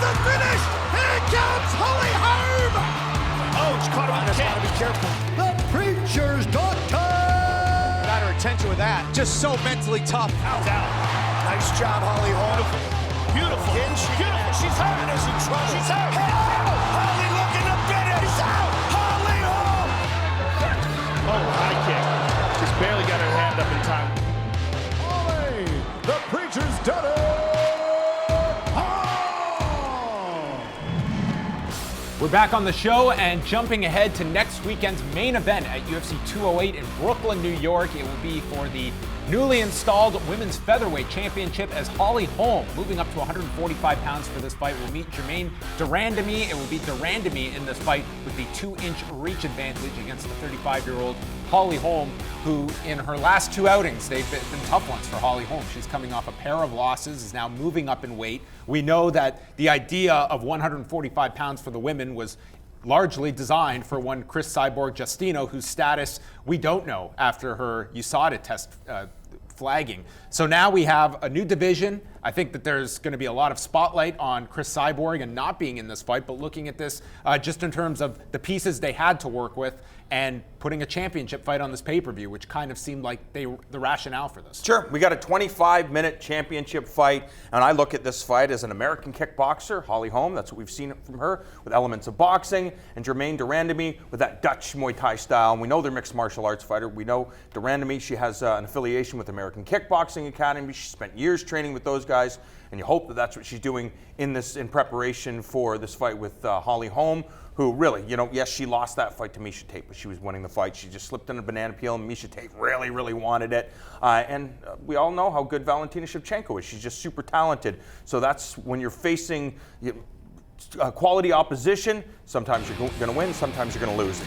the finish. Here comes Holly Holm. Oh, she caught him on the kick. Gotta be careful. The Preacher's Daughter. Got her attention with that. Just so mentally tough. Out. Nice job, Holly Holm. Beautiful. Beautiful. She's hurt. Is in trouble. She's hurt. Holly looking to finish. He's out. Holly Holm. Oh, high kick. Just barely got her hand up in time. Holly, the Preacher's Daughter. We're back on the show and jumping ahead to next weekend's main event at UFC 208 in Brooklyn, New York. It will be for the newly installed Women's Featherweight Championship as Holly Holm, moving up to 145 pounds for this fight, will meet Germaine de Randamie. It will be de Randamie in this fight with the 2-inch reach advantage against the 35-year-old Holly Holm, who in her last two outings, they've been tough ones for Holly Holm. She's coming off a pair of losses, is now moving up in weight. We know that the idea of 145 pounds for the women was largely designed for one Chris Cyborg Justino, whose status we don't know after her USADA test flagging. So now we have a new division. I think that there's going to be a lot of spotlight on Chris Cyborg and not being in this fight, but looking at this just in terms of the pieces they had to work with and putting a championship fight on this pay-per-view, which kind of seemed like the rationale for this. Sure, we got a 25-minute championship fight, and I look at this fight as an American kickboxer, Holly Holm, that's what we've seen from her, with elements of boxing, and Germaine de Randamie with that Dutch Muay Thai style, and we know they're mixed martial arts fighter. We know de Randamie, she has an affiliation with American Kickboxing Academy. She spent years training with those guys, and you hope that that's what she's doing in preparation for this fight with Holly Holm, who really, yes, she lost that fight to Miesha Tate, but she was winning the fight. She just slipped in a banana peel, and Miesha Tate really, really wanted it. And we all know how good Valentina Shevchenko is. She's just super talented. So that's when you're facing quality opposition. Sometimes you're going to win, sometimes you're going to lose.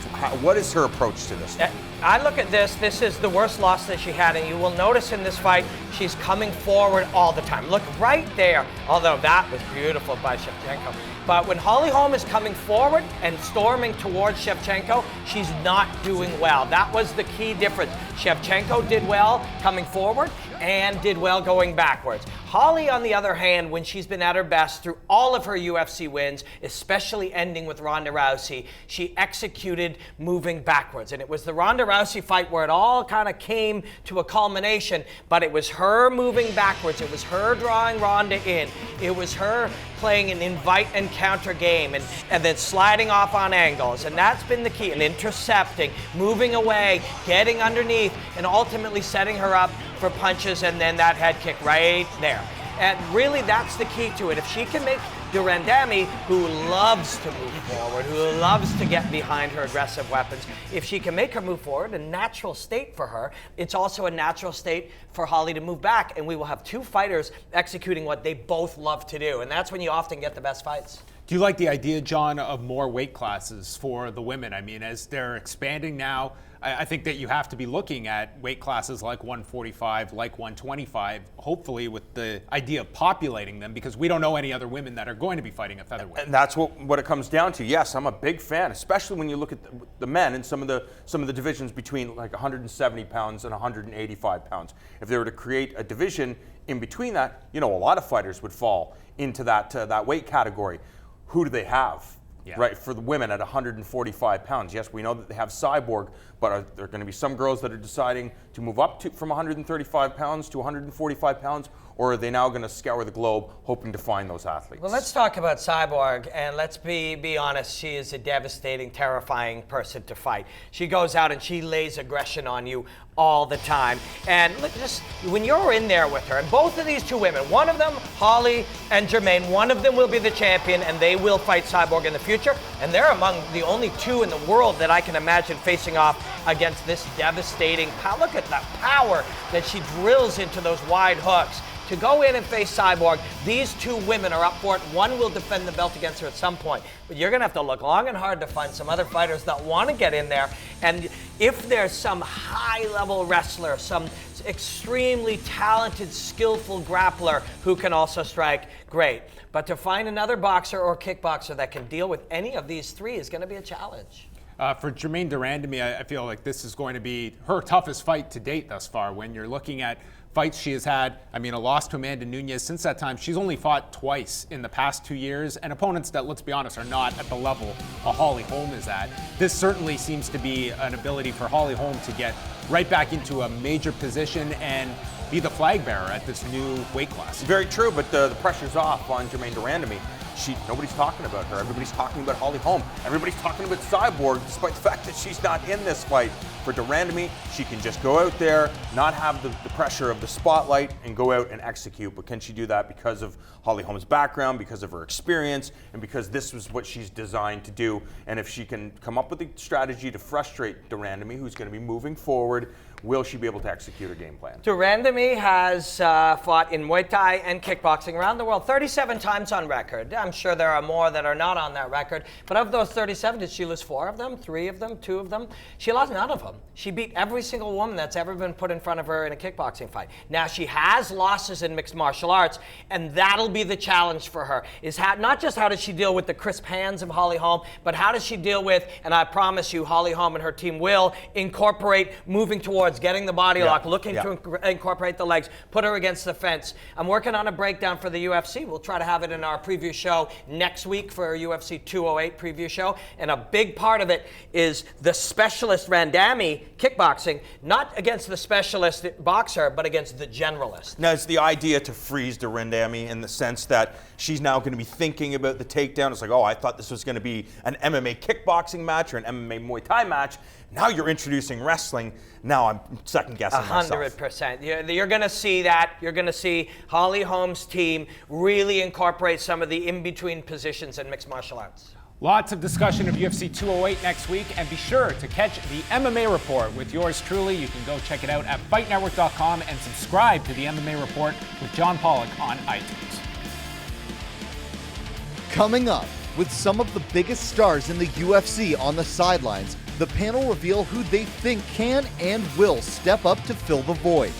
What is her approach to this? I look at this. This is the worst loss that she had, and you will notice in this fight, she's coming forward all the time. Look right there, although that was beautiful by Shevchenko. But when Holly Holm is coming forward and storming towards Shevchenko, she's not doing well. That was the key difference. Shevchenko did well coming forward and did well going backwards. Holly, on the other hand, when she's been at her best through all of her UFC wins, especially ending with Ronda Rousey, she executed moving backwards. And it was the Ronda Rousey fight where it all kind of came to a culmination, but it was her moving backwards. It was her drawing Ronda in. It was her playing an invite and counter game and then sliding off on angles. And that's been the key. And intercepting, moving away, getting underneath, and ultimately setting her up for punches and then that head kick right there. And really, that's the key to it. If she can make de Randamie, who loves to move forward, who loves to get behind her aggressive weapons, if she can make her move forward, a natural state for her, it's also a natural state for Holly to move back, and we will have two fighters executing what they both love to do, and that's when you often get the best fights. Do you like the idea, John, of more weight classes for the women? I mean, as they're expanding now, I think that you have to be looking at weight classes like 145, like 125, hopefully with the idea of populating them, because we don't know any other women that are going to be fighting at featherweight. And that's what it comes down to. Yes, I'm a big fan, especially when you look at the men and some of the divisions between like 170 pounds and 185 pounds. If they were to create a division in between that, a lot of fighters would fall into that weight category. Who do they have? Yeah. Right, for the women at 145 pounds. Yes, we know that they have Cyborg, but are there going to be some girls that are deciding to move up from 135 pounds to 145 pounds, or are they now going to scour the globe hoping to find those athletes? Well, let's talk about Cyborg, and let's be honest, she is a devastating, terrifying person to fight. She goes out and she lays aggression on you all the time. And look, just when you're in there with her, and both of these two women, one of them, Holly and Germaine, one of them will be the champion, and they will fight Cyborg in the future. And they're among the only two in the world that I can imagine facing off against this devastating power. Look at the power that she drills into those wide hooks. To go in and face Cyborg, these two women are up for it. One will defend the belt against her at some point. But you're going to have to look long and hard to find some other fighters that want to get in there. And if there's some high-level wrestler, some extremely talented, skillful grappler who can also strike, great. But to find another boxer or kickboxer that can deal with any of these three is going to be a challenge. For Germaine de Randamie, I feel like this is going to be her toughest fight to date thus far. When you're looking at fights she has had. I mean, a loss to Amanda Nunes. Since that time, she's only fought twice in the past 2 years, and opponents that, let's be honest, are not at the level a Holly Holm is at. This certainly seems to be an ability for Holly Holm to get right back into a major position and be the flag bearer at this new weight class. Very true, but the pressure's off on Germaine de Randamie. Nobody's talking about her. Everybody's talking about Holly Holm. Everybody's talking about Cyborg, despite the fact that she's not in this fight. For de Randamie, she can just go out there, not have the pressure of the spotlight, and go out and execute. But can she do that because of Holly Holm's background, because of her experience, and because this was what she's designed to do? And if she can come up with a strategy to frustrate de Randamie, who's going to be moving forward, will she be able to execute her game plan? De Randamie has fought in Muay Thai and kickboxing around the world 37 times on record. I'm sure there are more that are not on that record. But of those 37, did she lose 4 of them, 3 of them, 2 of them? She lost none of them. She beat every single woman that's ever been put in front of her in a kickboxing fight. Now, she has losses in mixed martial arts, and that'll be the challenge for her, is not just how does she deal with the crisp hands of Holly Holm, but how does she deal with, and I promise you, Holly Holm and her team will incorporate moving towards getting the body lock, looking to incorporate the legs, put her against the fence. I'm working on a breakdown for the UFC. We'll try to have it in our preview show next week for our UFC 208 preview show. And a big part of it is the specialist Randamie kickboxing, not against the specialist boxer, but against the generalist. Now, it's the idea to freeze de Randamie in the sense that she's now going to be thinking about the takedown. It's like, oh, I thought this was going to be an MMA kickboxing match or an MMA Muay Thai match. Now you're introducing wrestling. Now I'm second guessing myself. 100%. You're going to see that. You're going to see Holly Holm's team really incorporate some of the in-between positions in mixed martial arts. Lots of discussion of UFC 208 next week, and be sure to catch the MMA Report with yours truly. You can go check it out at FightNetwork.com and subscribe to the MMA Report with John Pollock on iTunes. Coming up, with some of the biggest stars in the UFC on the sidelines, the panel reveal who they think can and will step up to fill the void.